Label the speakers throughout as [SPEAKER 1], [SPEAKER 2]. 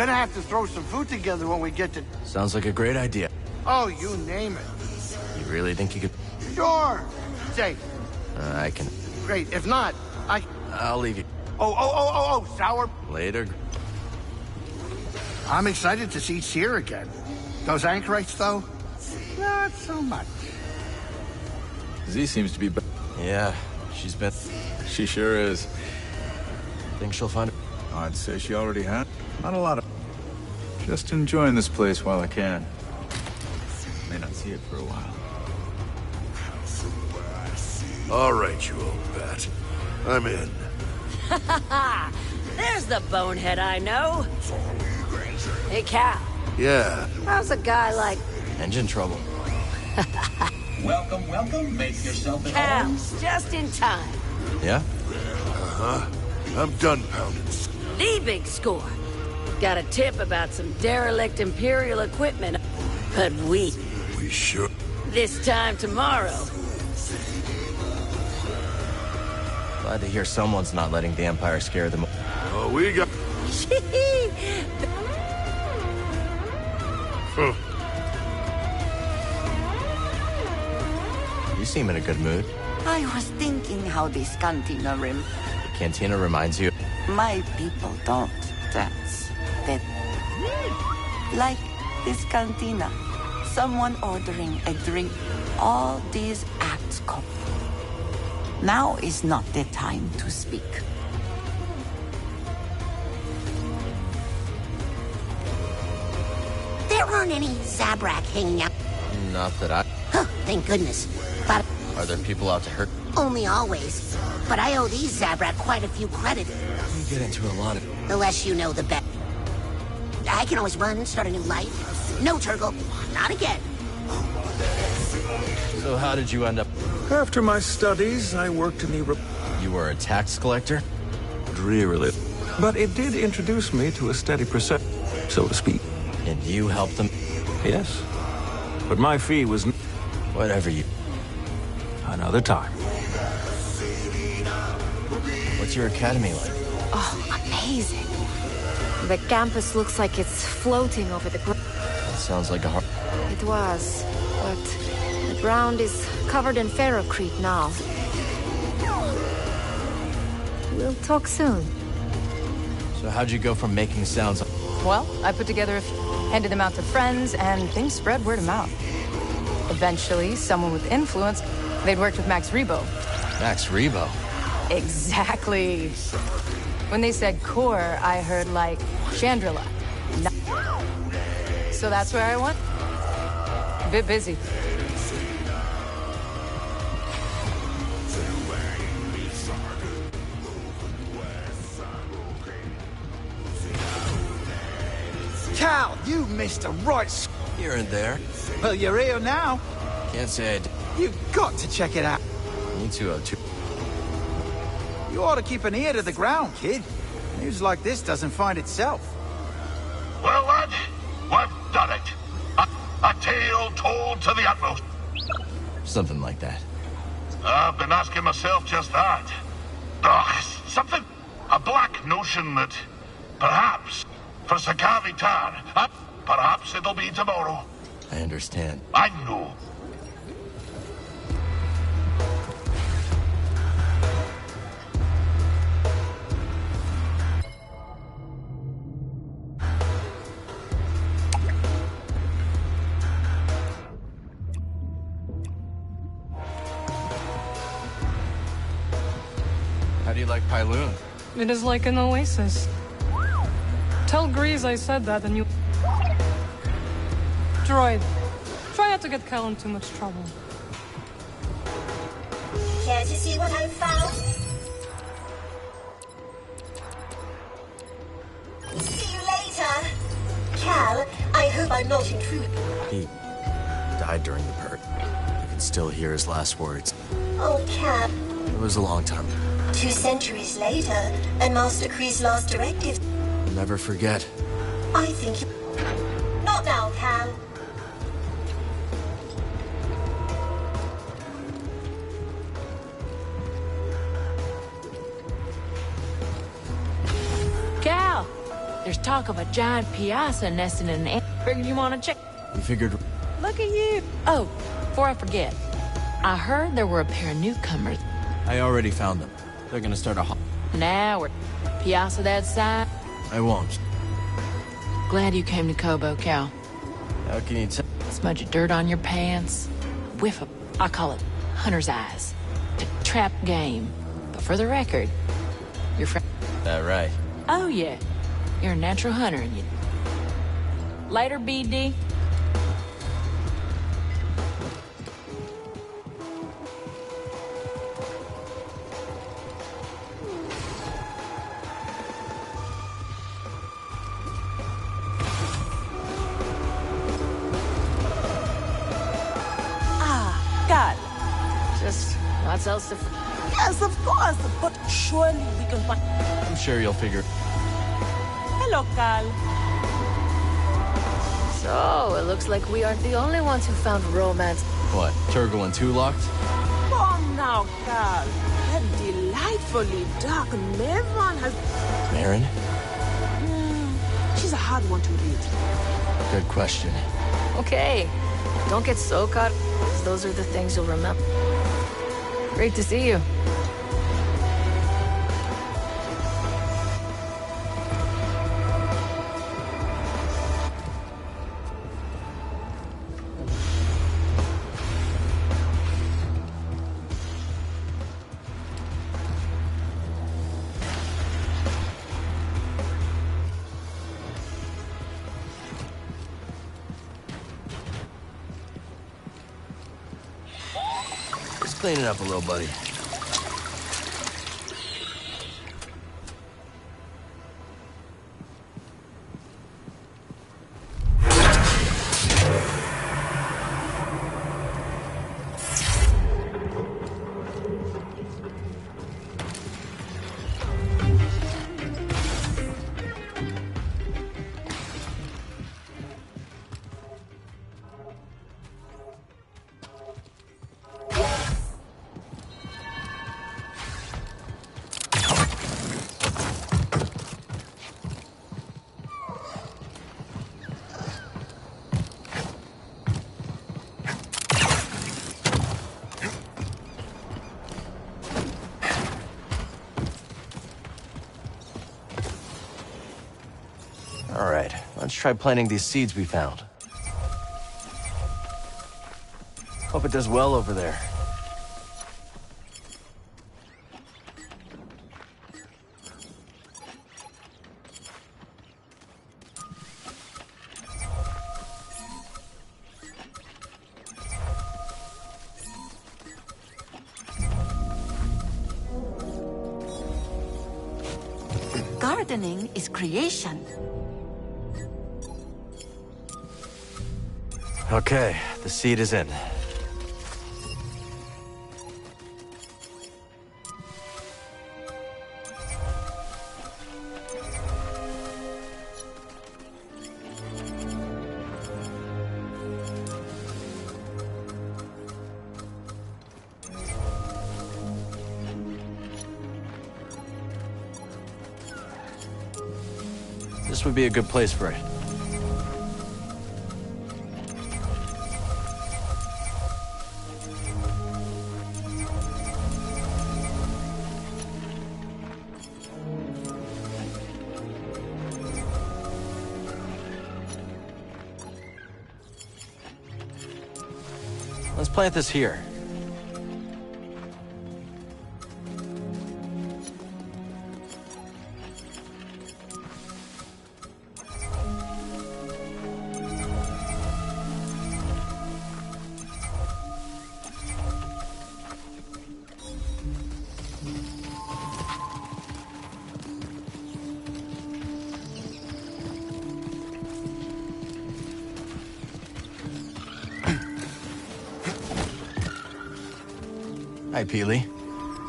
[SPEAKER 1] Gonna have to throw some food together when we get to...
[SPEAKER 2] Sounds like a great idea.
[SPEAKER 1] Oh, you name it.
[SPEAKER 2] You really think you could...
[SPEAKER 1] Sure. Say,
[SPEAKER 2] I can...
[SPEAKER 1] great. If not,
[SPEAKER 2] I'll leave you.
[SPEAKER 1] Oh, sour.
[SPEAKER 2] Later.
[SPEAKER 1] I'm excited to see Cere again. Those anchorites, though, not so much.
[SPEAKER 3] Z seems to be...
[SPEAKER 2] Yeah, she's been...
[SPEAKER 3] She sure is.
[SPEAKER 2] Think she'll find it?
[SPEAKER 3] I'd say she already had. Not a lot of... Just enjoying this place while I can. May not see it for a while.
[SPEAKER 4] All right, you old bat. I'm in.
[SPEAKER 5] There's the bonehead I know. Hey, Cal.
[SPEAKER 4] Yeah.
[SPEAKER 5] How's a guy like...
[SPEAKER 2] Engine trouble.
[SPEAKER 6] Welcome, welcome. Make yourself at
[SPEAKER 5] Cal,
[SPEAKER 6] home.
[SPEAKER 5] just in time.
[SPEAKER 2] Yeah?
[SPEAKER 4] I'm done pounding.
[SPEAKER 5] The big score. Got a tip about some derelict Imperial equipment. But we...
[SPEAKER 4] We sure...
[SPEAKER 5] This time tomorrow.
[SPEAKER 2] Glad to hear someone's not letting the Empire scare them.
[SPEAKER 4] Oh, we got...
[SPEAKER 2] You seem in a good mood.
[SPEAKER 7] I was thinking how this cantina
[SPEAKER 2] The cantina reminds you...
[SPEAKER 7] my people don't dance. That... Like this cantina. Someone ordering a drink. All these acts come. Now is not the time to speak.
[SPEAKER 8] There aren't any Zabrak hanging out.
[SPEAKER 2] Not that I...
[SPEAKER 8] Huh, thank goodness. But
[SPEAKER 2] Are there people out to hurt?
[SPEAKER 8] only always. But I owe these Zabrak quite a few credit.
[SPEAKER 2] You get into a lot of...
[SPEAKER 8] The less you know, the better. I can always run, start a new life. No, Turgle, not again.
[SPEAKER 2] So how did you end up...
[SPEAKER 9] After my studies, I worked in the...
[SPEAKER 2] You were a tax collector?
[SPEAKER 9] Drearily. But it did introduce me to a steady percent, so to speak.
[SPEAKER 2] And you helped them?
[SPEAKER 9] Yes. But my fee was...
[SPEAKER 2] Whatever you...
[SPEAKER 9] Another time.
[SPEAKER 2] What's your academy like?
[SPEAKER 10] Oh, amazing. The campus looks like it's floating over the ground.
[SPEAKER 2] That sounds like a hard...
[SPEAKER 10] It was, but the ground is covered in ferrocrete now. We'll talk soon.
[SPEAKER 2] So how'd you go from making sounds...
[SPEAKER 11] Well, I put together a few, handed them out to friends, and things spread word of mouth. Eventually, someone with influence, they'd worked with Max Rebo.
[SPEAKER 2] Max Rebo?
[SPEAKER 11] Exactly. When they said core, I heard, like, Chandrila. So that's where I went. A bit busy.
[SPEAKER 12] Cal, you missed a right...
[SPEAKER 2] Here and there.
[SPEAKER 12] Well, you're here now.
[SPEAKER 2] Can't say I d...
[SPEAKER 12] You've got to check it out.
[SPEAKER 2] Me too, too.
[SPEAKER 12] You ought to keep an ear to the ground, kid. News like this doesn't find itself.
[SPEAKER 13] Well, lad, we've done it. A tale told to the utmost.
[SPEAKER 2] Something like that.
[SPEAKER 13] I've been asking myself just that. Ugh, something... A black notion that... Perhaps... For Sakavitar, perhaps it'll be tomorrow.
[SPEAKER 2] I understand.
[SPEAKER 13] I know.
[SPEAKER 2] How do you like Pyloon?
[SPEAKER 14] It is like an oasis. Tell Grease I said that and you... Droid, try not to get Cal in too much trouble.
[SPEAKER 15] Care to see what I found? See you later. Cal, I hope I'm not intruding.
[SPEAKER 2] He died during the purge. You can still hear his last words.
[SPEAKER 15] Oh, Cal.
[SPEAKER 2] It was a long time.
[SPEAKER 15] 2 centuries later, and Master Kree's last directive.
[SPEAKER 2] I'll never forget.
[SPEAKER 15] I think you... Not now, Cal.
[SPEAKER 5] Cal,
[SPEAKER 16] There's talk of a giant piazza nesting in an ant. Figured you want to check.
[SPEAKER 2] You figured...
[SPEAKER 16] Look at you. Oh, before I forget. I heard there were a pair of newcomers.
[SPEAKER 2] I already found them. They're gonna start a...
[SPEAKER 16] Now we're... Piazza that side?
[SPEAKER 2] I won't.
[SPEAKER 16] Glad you came to Kobo, Cal.
[SPEAKER 2] How can you tell?
[SPEAKER 16] Smudge of dirt on your pants. Whiff of... I call it hunter's eyes. Trap game. But for the record, your friend...
[SPEAKER 2] That right?
[SPEAKER 16] Oh, yeah. You're a natural hunter, and you... Later, BD. Just lots else to...
[SPEAKER 7] Yes, of course, but surely we can find...
[SPEAKER 2] I'm sure you'll figure...
[SPEAKER 7] Hello, Cal.
[SPEAKER 5] So, it looks like we aren't the only ones who found romance.
[SPEAKER 2] What, Turgle and Two locked?
[SPEAKER 7] Come now, Cal. That delightfully dark Mervan has...
[SPEAKER 2] Marin?
[SPEAKER 7] She's a hard one to read.
[SPEAKER 2] Good question.
[SPEAKER 5] Okay. Don't get so caught, 'cause those are the things you'll remember.
[SPEAKER 16] Great to see you.
[SPEAKER 2] Just clean it up a little, buddy. All right, let's try planting these seeds we found. Hope it does well over there.
[SPEAKER 7] Gardening is creation.
[SPEAKER 2] Okay, the seed is in. This would be a good place for it. Let's plant this here. Hi, Peely.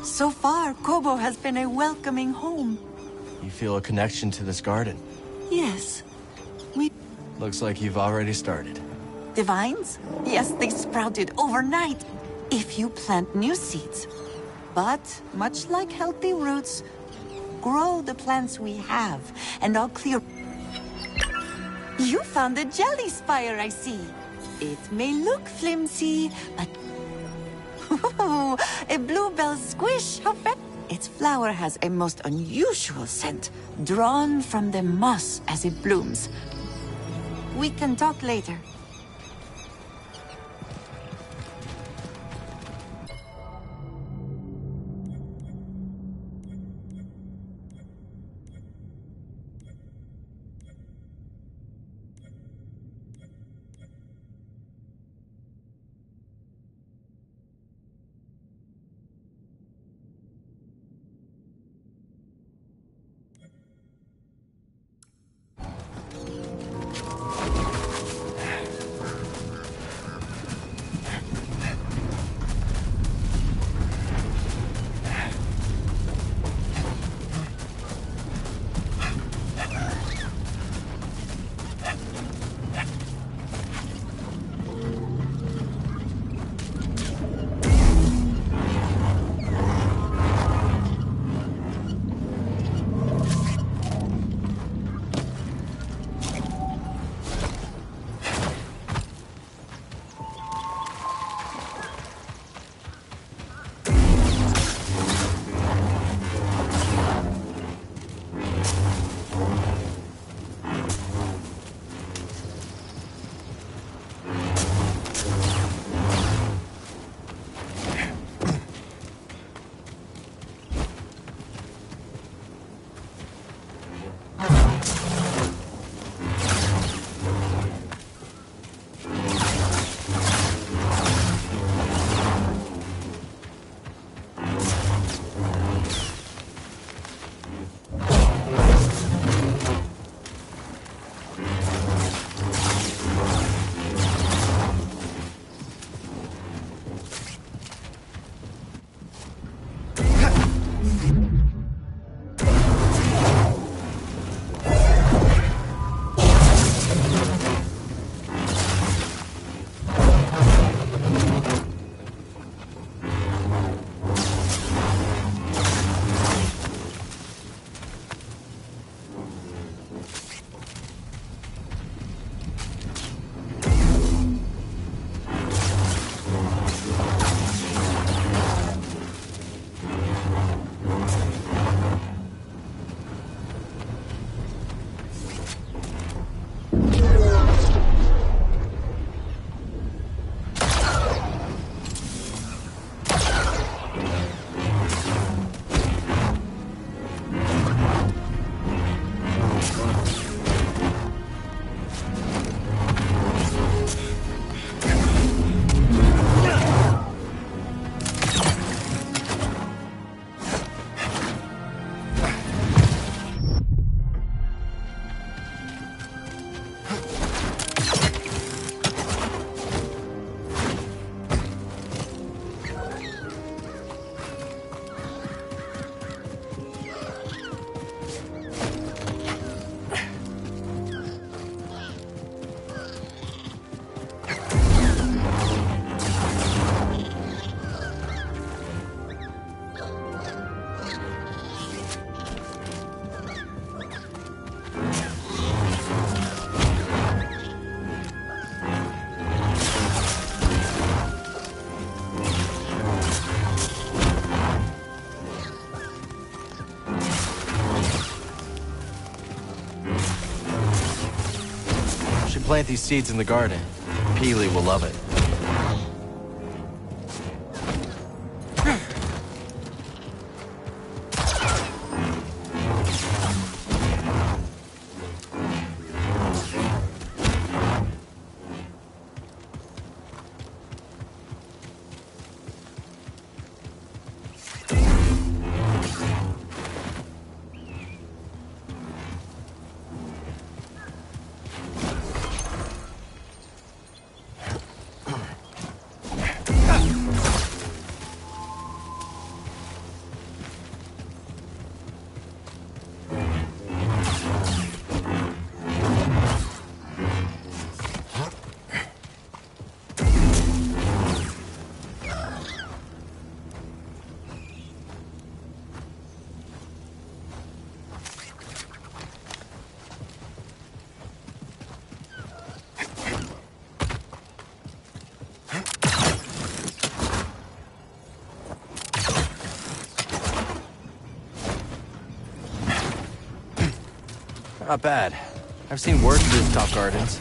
[SPEAKER 7] So far, Kobo has been a welcoming home.
[SPEAKER 2] You feel a connection to this garden?
[SPEAKER 7] Yes.
[SPEAKER 2] Looks like you've already started.
[SPEAKER 7] The vines? Yes, they sprouted overnight. If you plant new seeds. But, much like healthy roots, grow the plants we have, and I'll clear... You found a jelly spire, I see. It may look flimsy, but... Ooh, a bluebell squish, how very... Its flower has a most unusual scent, drawn from the moss as it blooms. We can talk later.
[SPEAKER 2] Plant these seeds in the garden. Peely will love it. Not bad. I've seen worse rooftop gardens.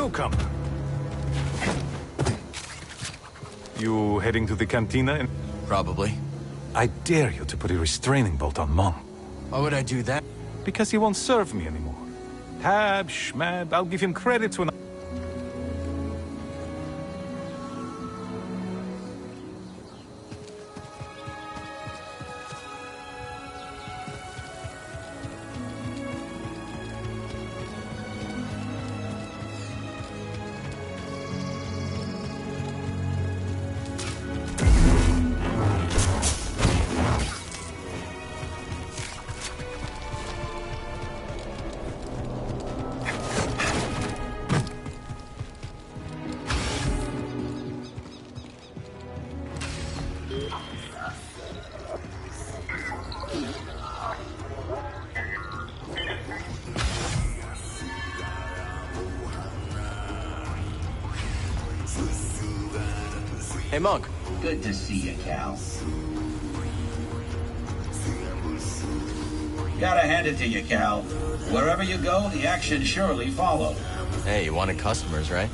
[SPEAKER 9] Newcomer. You heading to the cantina?
[SPEAKER 2] Probably.
[SPEAKER 9] I dare you to put a restraining bolt on Monk.
[SPEAKER 2] Why would I do that?
[SPEAKER 9] Because he won't serve me anymore. Tab, Schmab, I'll give him credit when
[SPEAKER 2] Hey, Monk.
[SPEAKER 6] Good to see you, Cal. Gotta hand it to you, Cal. Wherever you go, the action surely follows.
[SPEAKER 2] Hey, you wanted customers, right?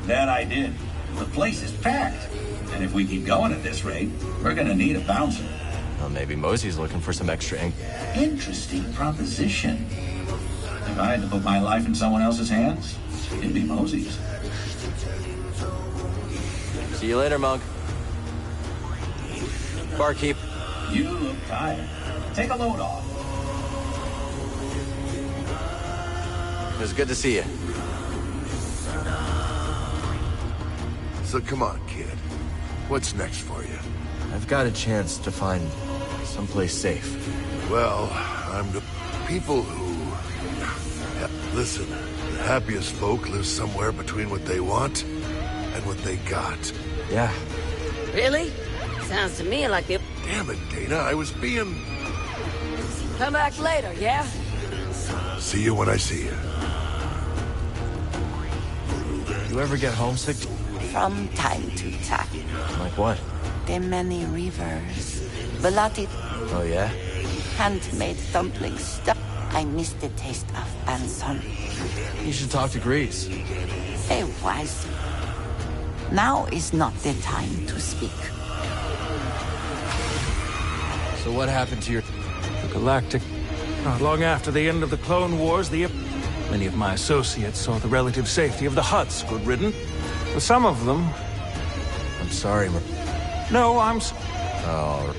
[SPEAKER 6] That I did. The place is packed. And if we keep going at this rate, we're gonna need a bouncer.
[SPEAKER 2] Well, maybe Mosey's looking for some extra ink.
[SPEAKER 6] Interesting proposition. If I had to put my life in someone else's hands, it'd be Mosey's.
[SPEAKER 2] See you later, Monk. Barkeep.
[SPEAKER 6] You look tired. Take a load off.
[SPEAKER 2] It was good to see you.
[SPEAKER 4] So come on, kid. What's next for you?
[SPEAKER 2] I've got a chance to find someplace safe.
[SPEAKER 4] Well, I'm the people who... Listen, the happiest folk live somewhere between what they want and what they got.
[SPEAKER 2] Yeah.
[SPEAKER 5] Really? Sounds to me like the...
[SPEAKER 4] Damn it, Dana, I was being...
[SPEAKER 5] Come back later, yeah?
[SPEAKER 4] See you when I see you.
[SPEAKER 2] You ever get homesick?
[SPEAKER 7] From time to time.
[SPEAKER 2] Like what?
[SPEAKER 7] The many rivers. Velati.
[SPEAKER 2] Oh, yeah?
[SPEAKER 7] Handmade dumplings. Stuff. I miss the taste of Anson.
[SPEAKER 2] You should talk to Grease.
[SPEAKER 7] They was. Now is not the time to speak.
[SPEAKER 2] So what happened to your...
[SPEAKER 9] The Galactic. Not long after the end of the Clone Wars, many of my associates saw the relative safety of the Hutts good ridden. For some of them...
[SPEAKER 2] I'm sorry,
[SPEAKER 9] No, I'm...
[SPEAKER 2] Oh...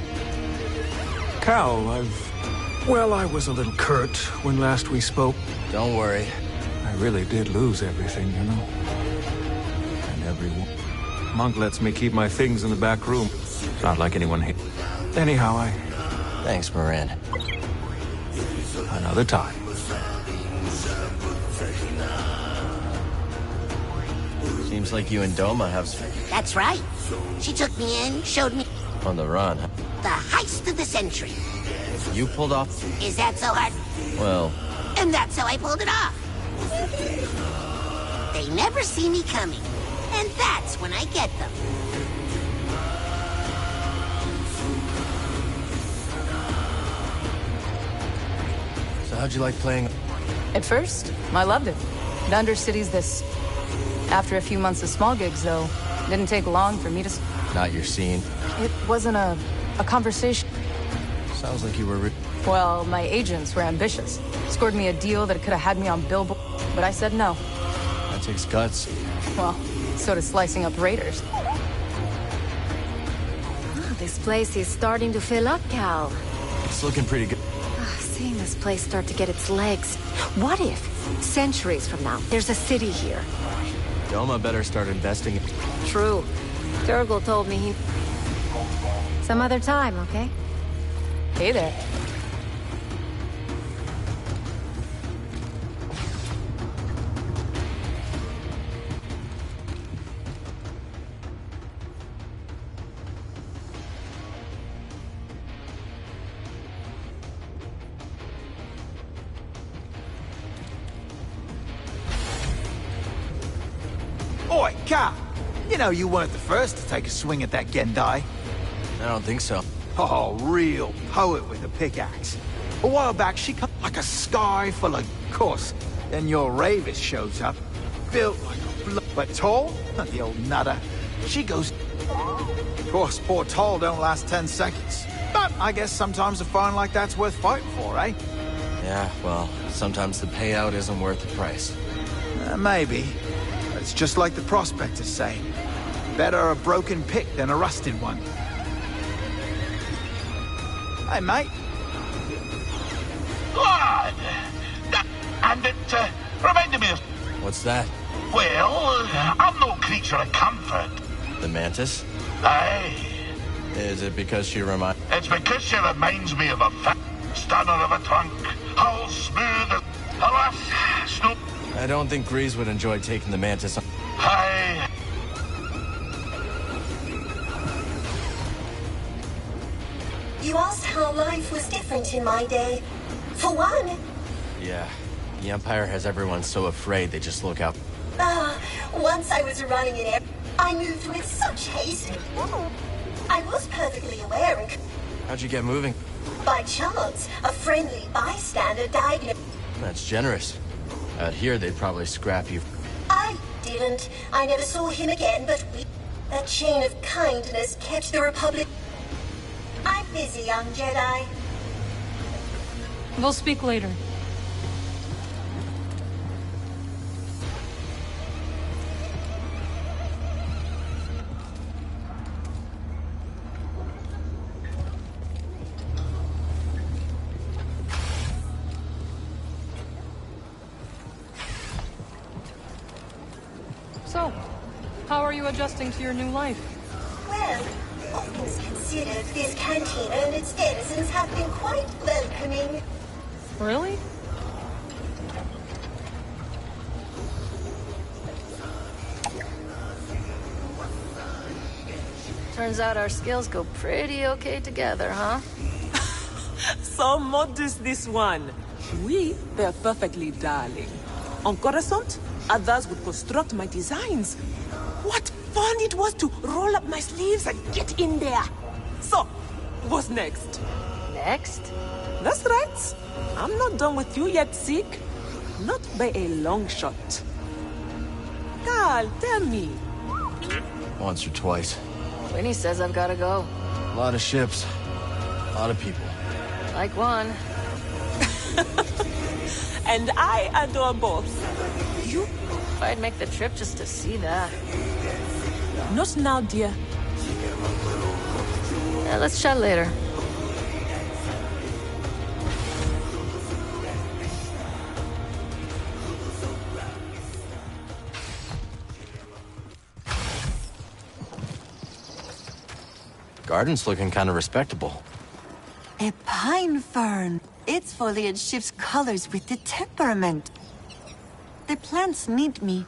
[SPEAKER 9] Cal, Well, I was a little curt when last we spoke.
[SPEAKER 2] Don't worry.
[SPEAKER 9] I really did lose everything, you know. And everyone. Monk lets me keep my things in the back room. Not like anyone here. Anyhow,
[SPEAKER 2] Thanks, Moran.
[SPEAKER 9] Another time.
[SPEAKER 2] Seems like you and Doma have...
[SPEAKER 8] That's right. She took me in, showed me
[SPEAKER 2] On the run.
[SPEAKER 8] the heist of the century.
[SPEAKER 2] You pulled off...
[SPEAKER 8] Is that so hard?
[SPEAKER 2] Well...
[SPEAKER 8] And that's how I pulled it off. They never see me coming, and that's when I get them.
[SPEAKER 2] So how'd you like playing?
[SPEAKER 11] At first, I loved it. The Undercity's this. After a few months of small gigs, though, it didn't take long for me to...
[SPEAKER 2] Not your scene.
[SPEAKER 11] It wasn't a conversation.
[SPEAKER 2] Sounds like you were...
[SPEAKER 11] Well, my agents were ambitious. Scored me a deal that could have had me on Billboard, but I said no.
[SPEAKER 2] That takes guts.
[SPEAKER 11] Well, so does slicing up raiders.
[SPEAKER 10] This place is starting to fill up, Cal.
[SPEAKER 2] It's looking pretty good.
[SPEAKER 10] Seeing this place start to get its legs. What if, centuries from now, there's a city here?
[SPEAKER 2] Doma better start investing.
[SPEAKER 10] True. Turgle told me he... Some other time, okay?
[SPEAKER 11] Hey there.
[SPEAKER 12] Oi, Cal! You know you weren't the first to take a swing at that Gendai.
[SPEAKER 2] I don't think so.
[SPEAKER 12] Oh, real poet with a pickaxe. A while back, she come like a sky full of course. Then your Ravis shows up, built like a but tall, the old nutter. She goes... Of course, poor Toll don't last 10 seconds. But I guess sometimes a find like that's worth fighting for, eh?
[SPEAKER 2] Yeah, well, sometimes the payout isn't worth the price.
[SPEAKER 12] Maybe. It's just like the prospectors say. Better a broken pick than a rusted one. Hey, mate.
[SPEAKER 13] Lad! And it reminded me of...
[SPEAKER 2] What's that?
[SPEAKER 13] Well, I'm no creature of comfort.
[SPEAKER 2] The Mantis?
[SPEAKER 13] Aye.
[SPEAKER 2] Is it because she reminds...
[SPEAKER 13] It's because she reminds me of a fat stunner of a trunk. How smooth as... Alas, Snoop.
[SPEAKER 2] I don't think Grease would enjoy taking the Mantis on...
[SPEAKER 13] Aye.
[SPEAKER 15] You asked how life was different in my day. For one,
[SPEAKER 2] Yeah. The Empire has everyone so afraid they just look out.
[SPEAKER 15] once I was running in air, I moved with such haste. I was perfectly aware and
[SPEAKER 2] How'd you get moving?
[SPEAKER 15] by chance, a friendly bystander diagnosed.
[SPEAKER 2] That's generous. Out here, they'd probably scrap you.
[SPEAKER 15] I didn't. I never saw him again, but that chain of kindness kept the Republic. I'm busy, young Jedi.
[SPEAKER 14] We'll speak later. So, how are you adjusting to your new life?
[SPEAKER 15] Well, all things considered, this cantina and its denizens have been quite welcoming.
[SPEAKER 14] Really?
[SPEAKER 5] Turns out our skills go pretty okay together, huh?
[SPEAKER 17] So modest, this one. We were perfectly darling. En Coruscant, others would construct my designs. What fun it was to roll up my sleeves and get in there. So, what's next?
[SPEAKER 5] Next?
[SPEAKER 17] That's right. I'm not done with you yet, Zeke. Not by a long shot. Carl, tell me.
[SPEAKER 2] Once or twice.
[SPEAKER 5] Winnie says I've gotta go.
[SPEAKER 2] A lot of ships. A lot of people.
[SPEAKER 5] Like one.
[SPEAKER 17] And I adore both. You?
[SPEAKER 5] I'd make the trip just to see that.
[SPEAKER 17] Not now, dear.
[SPEAKER 5] Yeah, let's chat later.
[SPEAKER 2] Garden's looking kind of respectable.
[SPEAKER 7] A pine fern. Its foliage shifts colors with the temperament. The plants need me.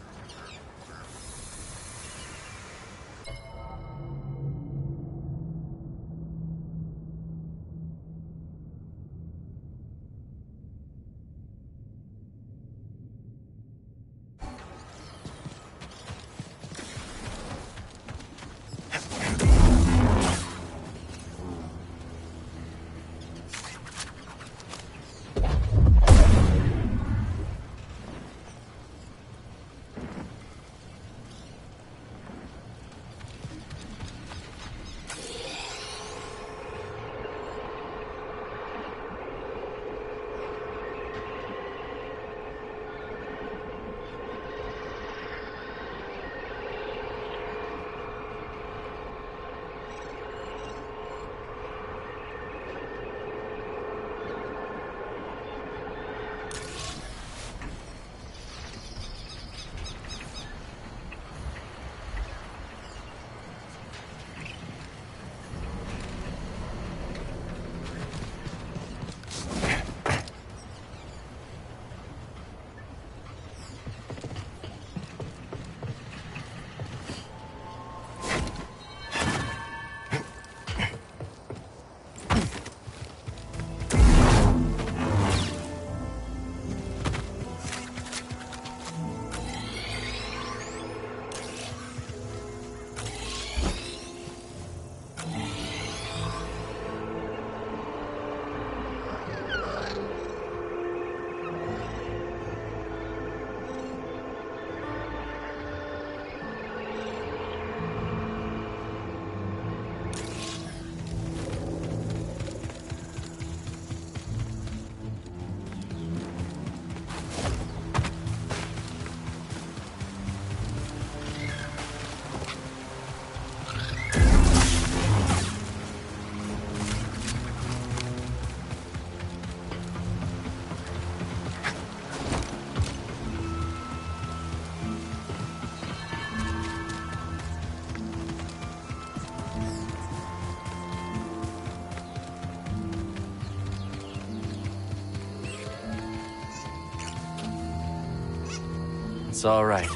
[SPEAKER 2] It's all right.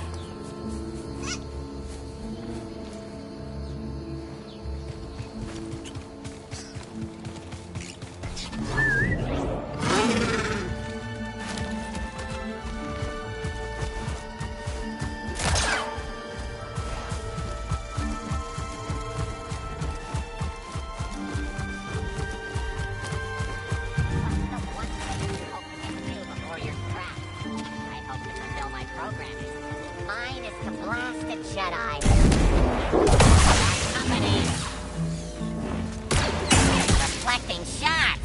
[SPEAKER 18] Mine is the blasted Jedi. Reflecting shots.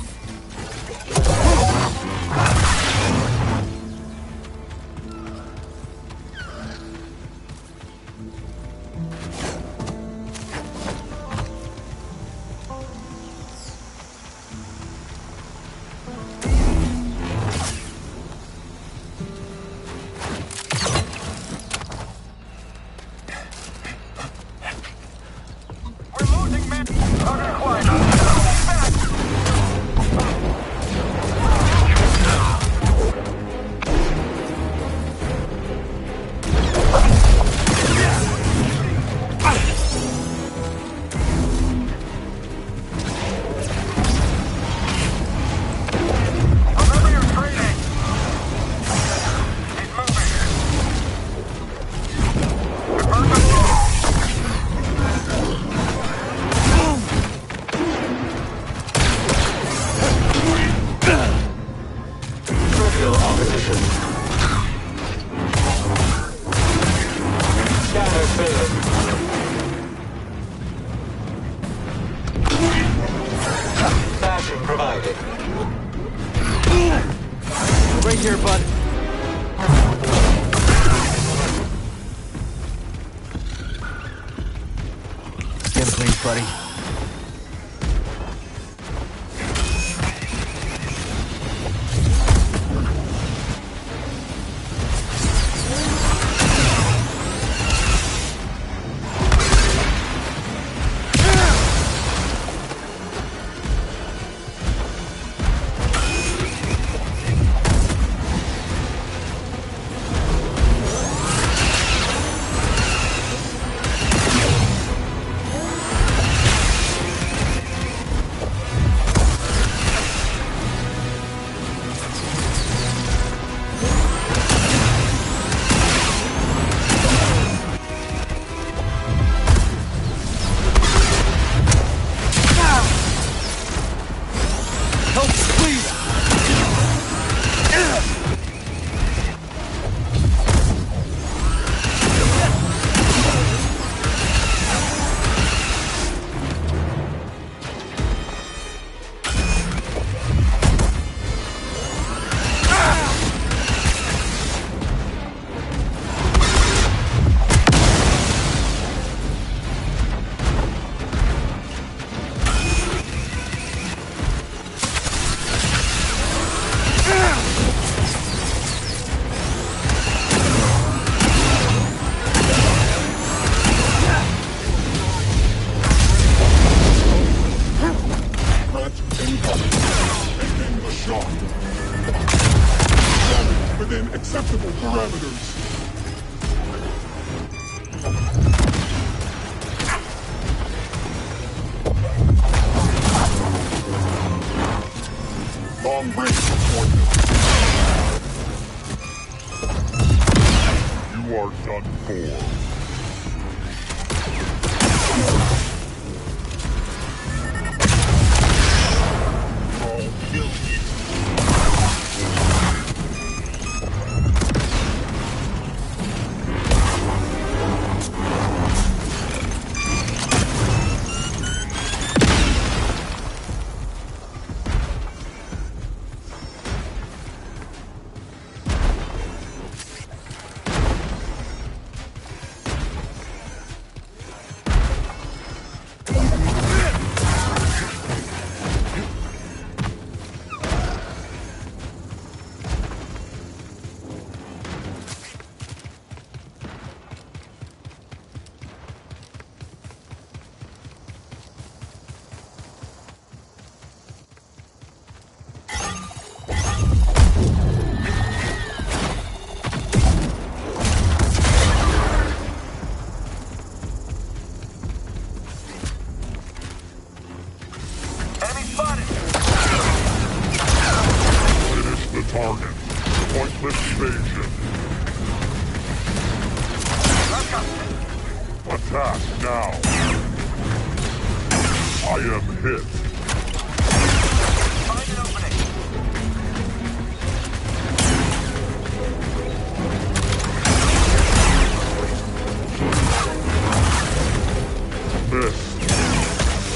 [SPEAKER 9] Right here, bud.
[SPEAKER 12] Skin please, buddy.
[SPEAKER 13] Within acceptable parameters. Long range deployment. You are done for. target. Pointless evasion. Attack now. I am hit.
[SPEAKER 19] Find an opening.
[SPEAKER 13] Miss.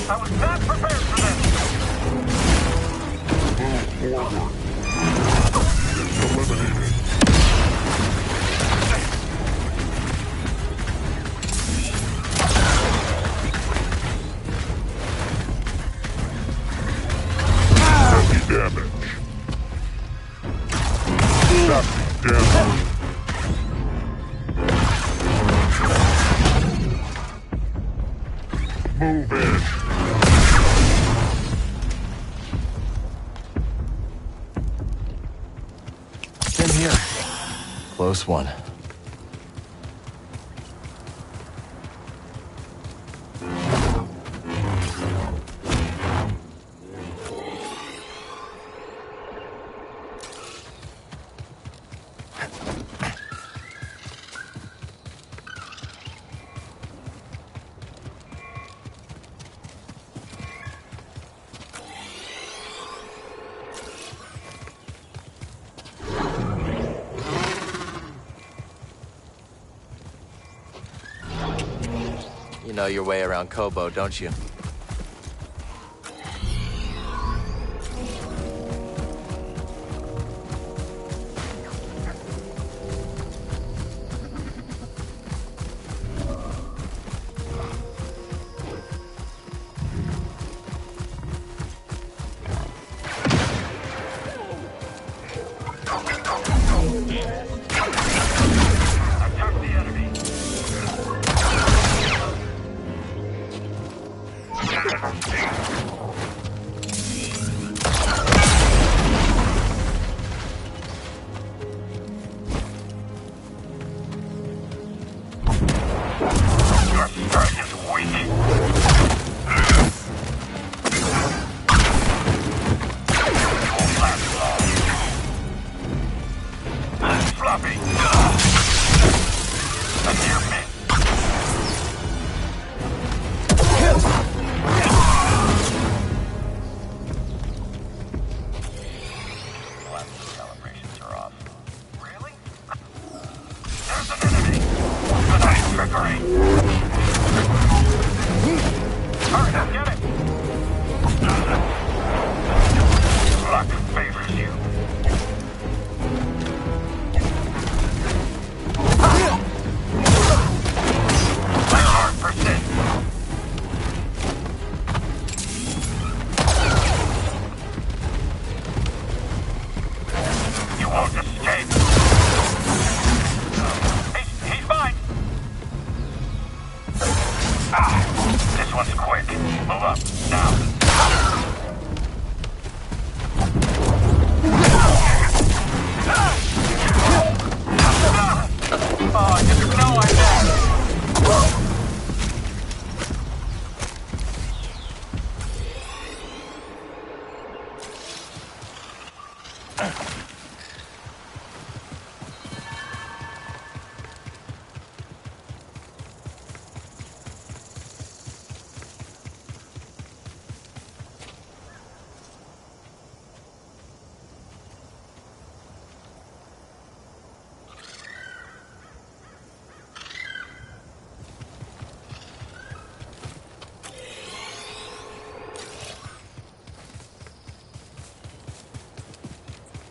[SPEAKER 19] I was not prepared for this.
[SPEAKER 13] Move forward. It's eliminated. Heavy damage. That's damage. Move in.
[SPEAKER 2] In here. Close one. You know your way around Kobo, don't you?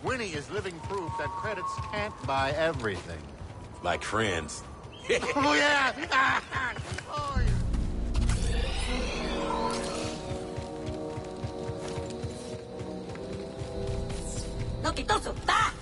[SPEAKER 1] Winnie is living proof that credits can't buy everything.
[SPEAKER 20] Like friends.
[SPEAKER 1] Oh, yeah! Oh, yeah.
[SPEAKER 8] No quitoso, ta!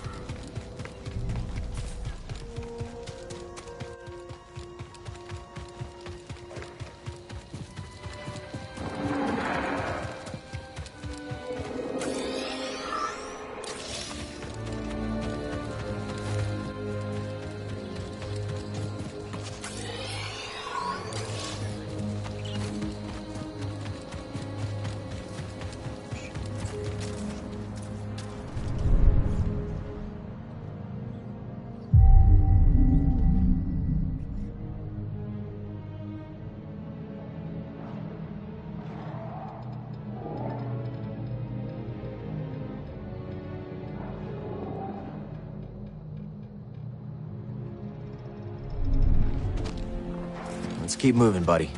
[SPEAKER 2] Let's keep moving, buddy.